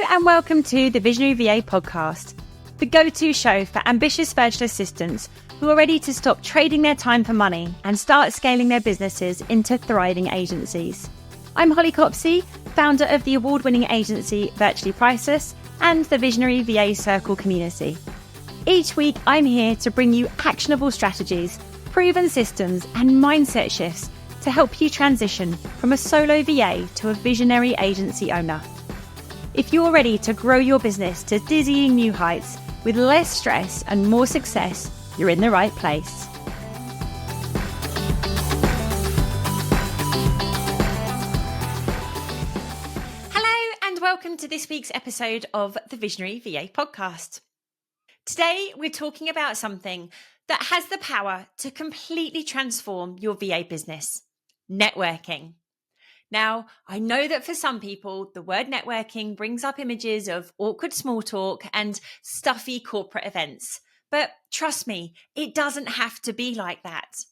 and welcome to the Visionary VA podcast, the go-to show for ambitious virtual assistants who are ready to stop trading their time for money and start scaling their businesses into thriving agencies. I'm Holly Copsey, founder of the award-winning agency Virtually Priceless and the Visionary VA Circle community. Each week, I'm here to bring you actionable strategies, proven systems, and mindset shifts to help you transition from a solo VA to a visionary agency owner. If you're ready to grow your business to dizzying new heights with less stress and more success, you're in the right place. Hello, and welcome to this week's episode of the Visionary VA podcast. Today, we're talking about something that has the power to completely transform your VA business: networking. Now, I know that for some people, the word networking brings up images of awkward small talk and stuffy corporate events. But trust me, it doesn't have to be like that.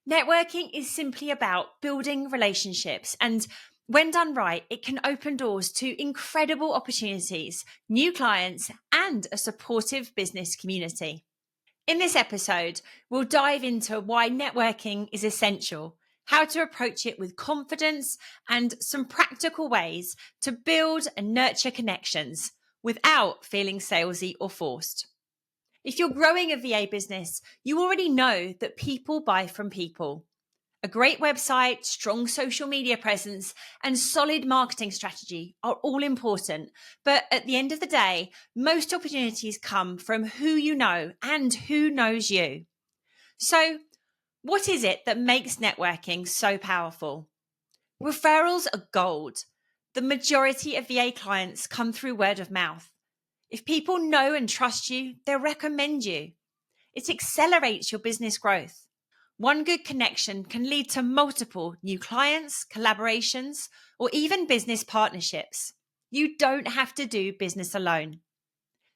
Networking is simply about building relationships, and when done right, it can open doors to incredible opportunities, new clients, and a supportive business community. In this episode, we'll dive into why networking is essential, how to approach it with confidence, and some practical ways to build and nurture connections without feeling salesy or forced. If you're growing a VA business, you already know that people buy from people. A great website, strong social media presence, and solid marketing strategy are all important. But at the end of the day, most opportunities come from who you know and who knows you. So, what is it that makes networking so powerful? Referrals are gold. The majority of VA clients come through word of mouth. If people know and trust you, they'll recommend you. It accelerates your business growth. One good connection can lead to multiple new clients, collaborations, or even business partnerships. You don't have to do business alone.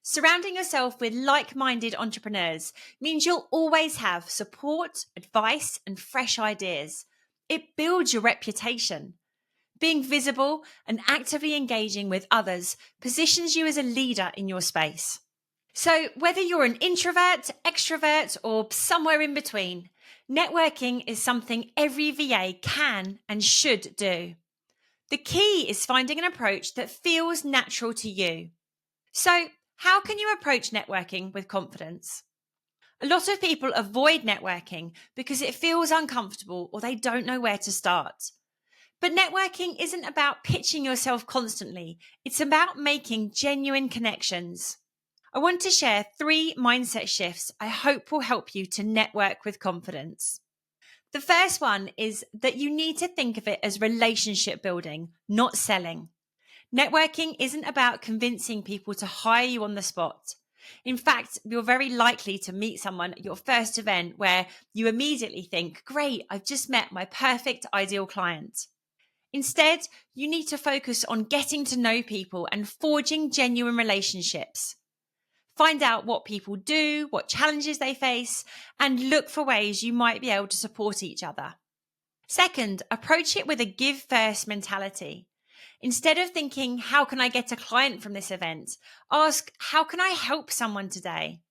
Surrounding yourself with like-minded entrepreneurs means you'll always have support, advice, and fresh ideas. It builds your reputation. Being visible and actively engaging with others positions you as a leader in your space. So whether you're an introvert, extrovert, or somewhere in between, networking is something every VA can and should do. The key is finding an approach that feels natural to you. So, how can you approach networking with confidence? A lot of people avoid networking because it feels uncomfortable or they don't know where to start. But networking isn't about pitching yourself constantly. It's about making genuine connections. I want to share 3 mindset shifts I hope will help you to network with confidence. The first one is that you need to think of it as relationship building, not selling. Networking isn't about convincing people to hire you on the spot. In fact, you're very likely to meet someone at your first event where you immediately think, great, I've just met my perfect ideal client. Instead, you need to focus on getting to know people and forging genuine relationships. Find out what people do, what challenges they face, and look for ways you might be able to support each other. Second, approach it with a give first mentality. Instead of thinking, how can I get a client from this event? Ask, how can I help someone today?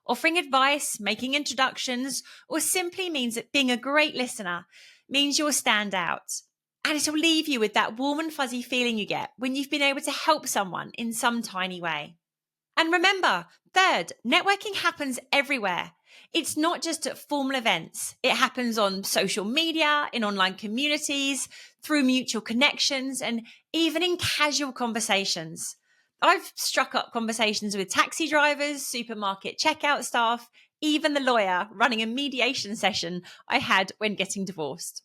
Offering advice, making introductions, or simply means that being a great listener means you'll stand out. And it'll leave you with that warm and fuzzy feeling you get when you've been able to help someone in some tiny way. And remember, third, networking happens everywhere. It's not just at formal events. It happens on social media, in online communities, through mutual connections, and even in casual conversations. I've struck up conversations with taxi drivers, supermarket checkout staff, even the lawyer running a mediation session I had when getting divorced.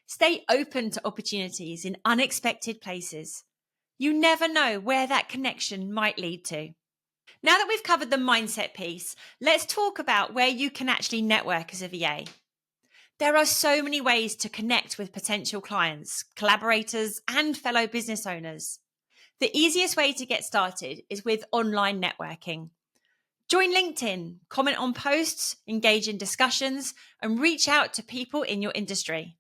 Stay open to opportunities in unexpected places. You never know where that connection might lead to. Now that we've covered the mindset piece, let's talk about where you can actually network as a VA. There are so many ways to connect with potential clients, collaborators, and fellow business owners. The easiest way to get started is with online networking. Join LinkedIn, comment on posts, engage in discussions, and reach out to people in your industry.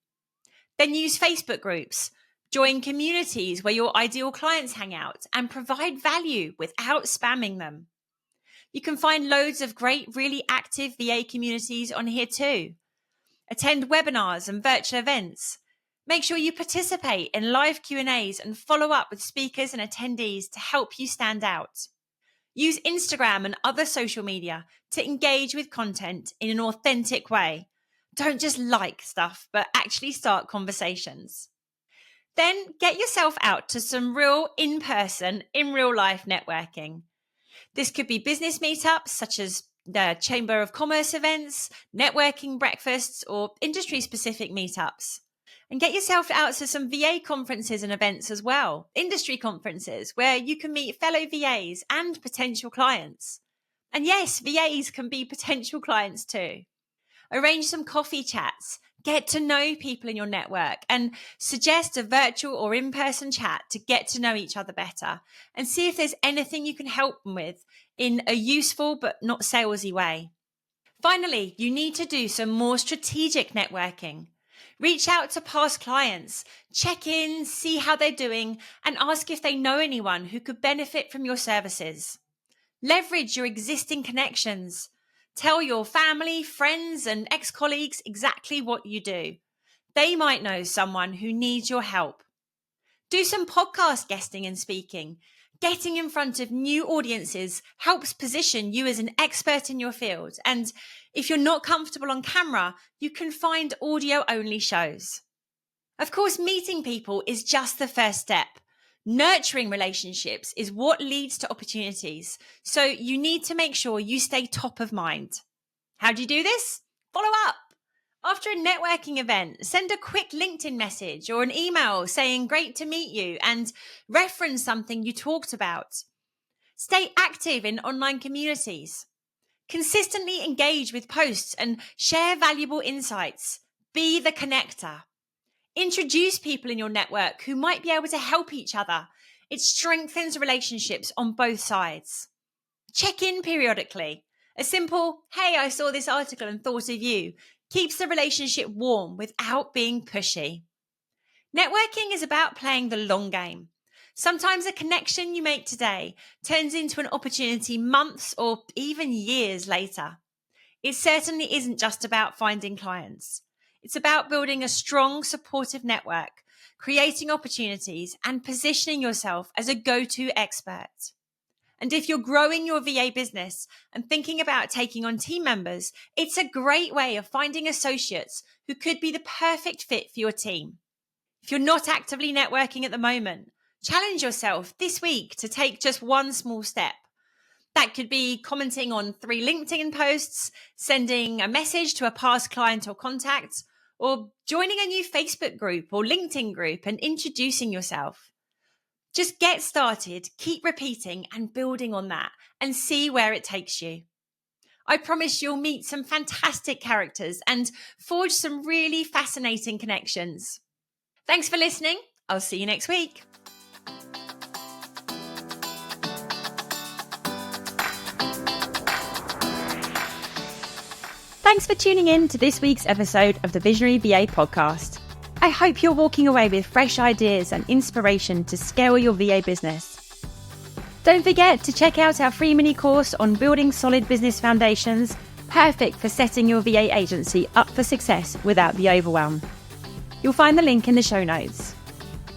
Then use Facebook groups. Join communities where your ideal clients hang out and provide value without spamming them. You can find loads of great, really active VA communities on here too. Attend webinars and virtual events. Make sure you participate in live Q&As and follow up with speakers and attendees to help you stand out. Use Instagram and other social media to engage with content in an authentic way. Don't just like stuff, but actually start conversations. Then get yourself out to some real in-person, in real life networking. This could be business meetups such as the Chamber of Commerce events, networking breakfasts, or industry-specific meetups. And get yourself out to some VA conferences and events as well, industry conferences where you can meet fellow VAs and potential clients. And yes, VAs can be potential clients too. Arrange some coffee chats, get to know people in your network, and suggest a virtual or in-person chat to get to know each other better and see if there's anything you can help them with in a useful but not salesy way. Finally, you need to do some more strategic networking. Reach out to past clients, check in, see how they're doing, and ask if they know anyone who could benefit from your services. Leverage your existing connections. Tell your family, friends, and ex-colleagues exactly what you do. They might know someone who needs your help. Do some podcast guesting and speaking. Getting in front of new audiences helps position you as an expert in your field. And if you're not comfortable on camera, you can find audio-only shows. Of course, meeting people is just the first step. Nurturing relationships is what leads to opportunities. So you need to make sure you stay top of mind. How do you do this? Follow up. After a networking event, send a quick LinkedIn message or an email saying great to meet you and reference something you talked about. Stay active in online communities. Consistently engage with posts and share valuable insights. Be the connector. Introduce people in your network who might be able to help each other. It strengthens relationships on both sides. Check in periodically. A simple, hey, I saw this article and thought of you, keeps the relationship warm without being pushy. Networking is about playing the long game. Sometimes a connection you make today turns into an opportunity months or even years later. It certainly isn't just about finding clients. It's about building a strong, supportive network, creating opportunities, and positioning yourself as a go-to expert. And if you're growing your VA business and thinking about taking on team members, it's a great way of finding associates who could be the perfect fit for your team. If you're not actively networking at the moment, challenge yourself this week to take just one small step. That could be commenting on 3 LinkedIn posts, sending a message to a past client or contact, or joining a new Facebook group or LinkedIn group and introducing yourself. Just get started, keep repeating and building on that and see where it takes you. I promise you'll meet some fantastic characters and forge some really fascinating connections. Thanks for listening. I'll see you next week. Thanks for tuning in to this week's episode of the Visionary VA podcast. I hope you're walking away with fresh ideas and inspiration to scale your VA business. Don't forget to check out our free mini course on building solid business foundations, perfect for setting your VA agency up for success without the overwhelm. You'll find the link in the show notes.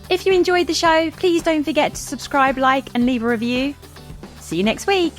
If you enjoyed the show, please don't forget to subscribe, like, and leave a review. See you next week.